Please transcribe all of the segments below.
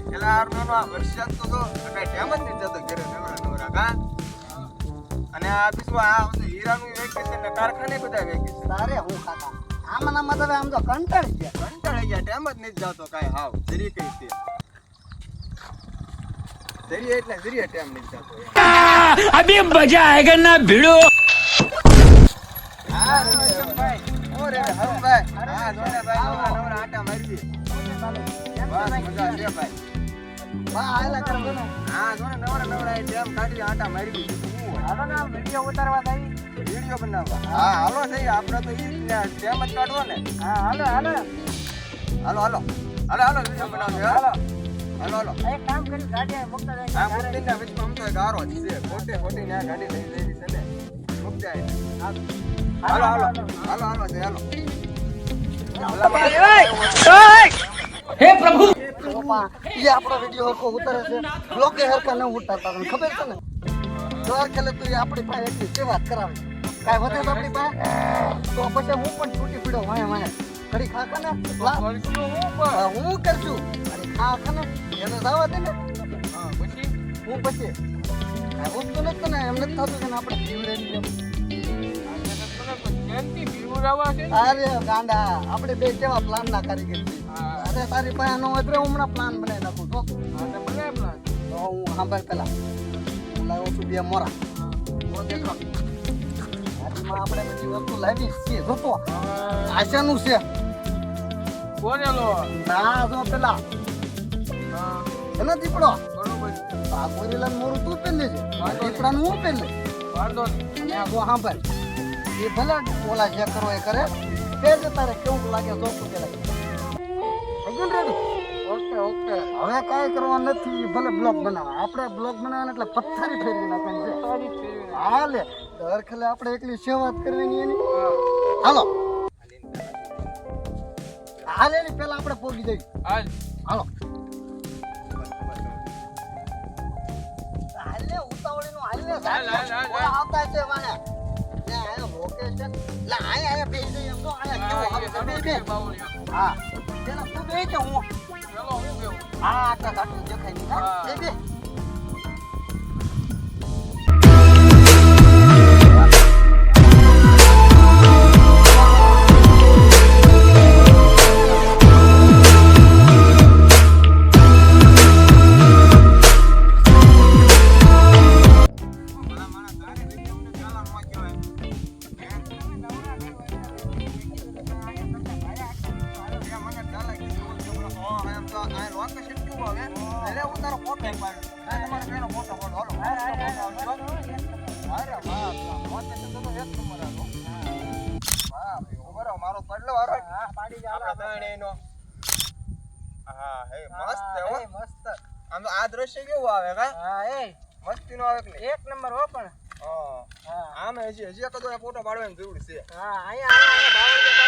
પેલા આરનો વરસાદ તો કઈ ટાઈમ જ નહીં જતો ઘરે નવરા કા અને આ બીજું આ હીરાનું વેકેશન ને કારખાને બધા વેકેશન તારે હું કાકા આમાં તમે આમ તો કંટાળી ગયા ટાઈમ જ નહીં જતો કાંઈ હાવ જરી કઈ તે જરી એટલે જરી ટાઈમ નહીં જતો अभी मजा आएगा ना भिड़ो હા ભાઈ ઓરે હરભાઈ હા જોને ભાઈ નવરા આટા મારી બસ મજા છે ભાઈ બા આયલા કરબો હા જોને નવરા ટાઈમ કાઢી આટા મારી હાલો ને વિડિયો ઉતારવા જાય વિડિયો બનાવવા હા હાલો થઈ આપણે તો ઈ ટાઈમ જ કાઢવો ને હા હાલો વિડિયો બનાવજો હાલો એક કામ કરી ગાડી મુકતા જાય આ મુક્તિના વિચમાં તો ગારો જ છે ખોટી ને આ ગાડી લઈ જઈ છે ને મુક જાય હાલો हे प्रभु પપ્પા ઈ આપણો વિડિયો હરકો ઉતારે છે બ્લોકે હરકા ન ઉતારતા તને ખબર છે ને જોર ખેલે તું આપણી પાસે એટલી સેવા કરાવે કાઈ વધે તો આપણી પાસે તો પછી હું પણ છૂટી પડ્યો વાય ઘડી ખાકા ને હું કરશું અરે ખાકા ને એને જવા દે ને પછી હું તો નથી ને એમ નથી થતું કે આપણે જીવરેની અરે ગાંડા આપણે બે કેવા પ્લાન ના કરી ગઈ અરે તારી પાસે નો એટલે હમણાં પ્લાન બનાવી નાખું તો હું સાંભળ પેલા હું લાવ્યો છું બે મોરા આજમાં આપણે બધી વસ્તુ લાવી છીએ જોતો આશાનું છે ના જો પેલા એને દીપડો આ ગોરીલા મોરું તું પહેલે છે દીપડાનું હું પહેલે અને આ જો સાંભળ એ ભલે ઓલા જે કરો એ કરે તે જ તારે કેવું લાગે જોતું પેલા ઓકે હવે કાંઈ કરવા નથી ભલે બ્લોગ બનાવવા આપણે બ્લોગ બનાવવાના એટલે પથ્થરી ફેરવી નાખવાની છે હાલે દર ખેલે આપણે એકલી સેવા જ કરવાની એની હાલો હાલે ની પેલા આપણે પોગી જઈ હાલો હાલે ઉતાવળી નું હાલે આવતા છે વાને લોકેશન લા આયા બે જઈ એમ તો આયા કેવો બે હા તેના તું બે કે હું હા આટલા કાટું દેખાય નહીં હા બે આ દ્રશ્ય કેવું આવે કા હા એ મસ્તી નો આવે કે એક નંબર હો પણ હા આમે હજી કદો ફોટો પાડવાની જરૂર છે હા અહીંયા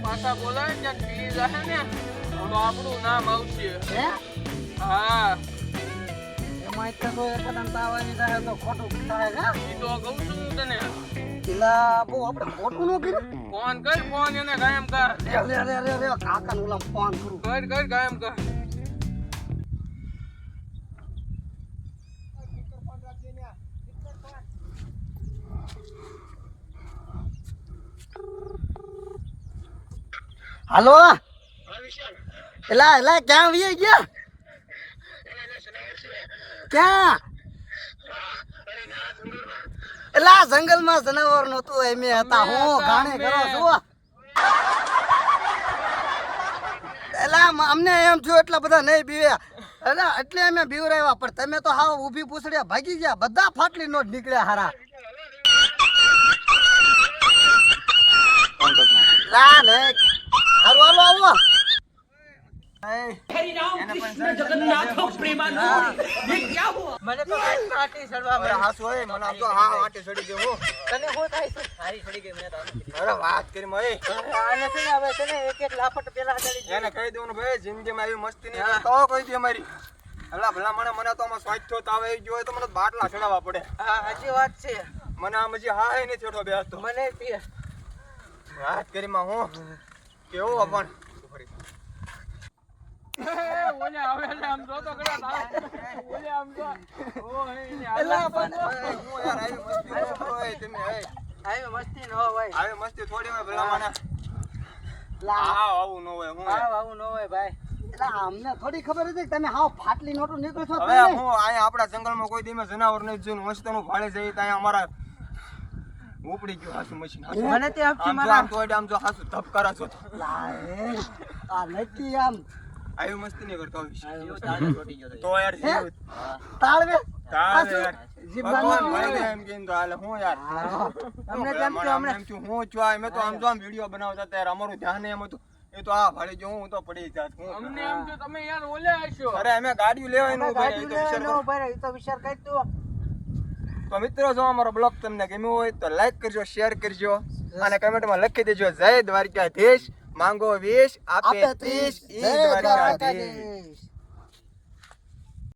પાછા બોલાય ત્યાં પી જાય ને તો આપણું નામ આવશે હા એમાં તો એકદમ તાવાની થાય તો ખોટું થાય કા ઈ તો કહું છું તને પેલા બહુ આપણે ખોટું ન કર્યું ફોન કર ફોન એને કાયમ કર રે કાકા નું ઓલા ફોન કરું કર કાયમ કર હાલો એલા ક્યાં વી ગયા ક્યાં એલા જંગલમાં જનાવર નતું એમે હતા હું ગાણે કરો છો એલા અમને એમ થયું એટલા બધા નહીં બીવ્યા એલા એટલે અમે બીવરાવ્યા પણ તમે તો હાવ ઊભી પૂછડ્યા ભાગી ગયા બધા ફાટલી નો જ નીકળ્યા હારા લા ને હારું હાલો આવો हरि राम कृष्ण जगन्नाथ प्रेमानंद ये क्या हुआ મને તો આટી સડવા અરે હાસુ હોય મને આમ તો હા આટી ચડી ગયો હું તને શું થાય છે સારી છોડી ગઈ મને તો અરે વાત કરી મય આને છે ને હવે છે ને એક લાફટ પેલા ચડી ગઈ એને કહી દઉં ને ભાઈ જિંદગીમાં આવી મસ્તી નહીં તો કહી દે મારી અલા ભલા મને તો આમાં સ્વાદ થયો તાવ આવી ગયો હોય તો મને બાટલા ચડાવવા પડે હા સાચી વાત છે મને આમ હજી હા નથી થયો બેસતો મને તે વાત કરી માં હું કેવું પણ ઓલે આવે ને આમ જો તો કડા ઓલે આમ જો ઓ હે એલા પણ હું યાર આવી મસ્તી ન હોય તમે હે આવી મસ્તી ન હો ભાઈ આવી મસ્તી થોડી હોય ભલા મને લા આવું ન હોય હું આવું ન હોય ભાઈ એલા અમને થોડી ખબર હતી કે તમે હાવ ફાટલી નોટો નીકળો છો હવે હું અહીંયા આપણા જંગલમાં કોઈ દીમે જનાવર નહીં જોયું મસ્તનું ભાડે જઈએ ત્યાં અમારા ઉપડી ગયું હાસુ મશીન મને તે આપથી આમ તો આમ જો હાસુ ધપ કરે છો લા આ નથી આમ આવી મસ્તી નહીં કરતો હે? તો યાર જીવ તાળવે તારે યાર જીભ ભગવાન બાંધવા ભરી દે એમ કેમ તો હાલે હું યાર અમને તેમ કે અમને એમ થયું હું છું મેં તો આમ જો આમ વિડીયો બનાવતા ત્યારે અમારું ધ્યાન એમ હતું એ તો આ ભાડે જો હું તો પડી જાત હું અમને એમ તો તમે યાર ઓલે આશો અરે અમે ગાડી લેવાય નું ભાઈ તો વિચાર કરો ભાઈ તો વિચાર કરી તું તો મિત્રો જો અમારો બ્લોગ તમને ગમ્યો હોય તો લાઈક કરજો શેર કરજો અને કમેન્ટમાં લખી દેજો જય દ્વારકાધીશ માંગો 20 આપે 30 ઈ દ્વારકાધીશ.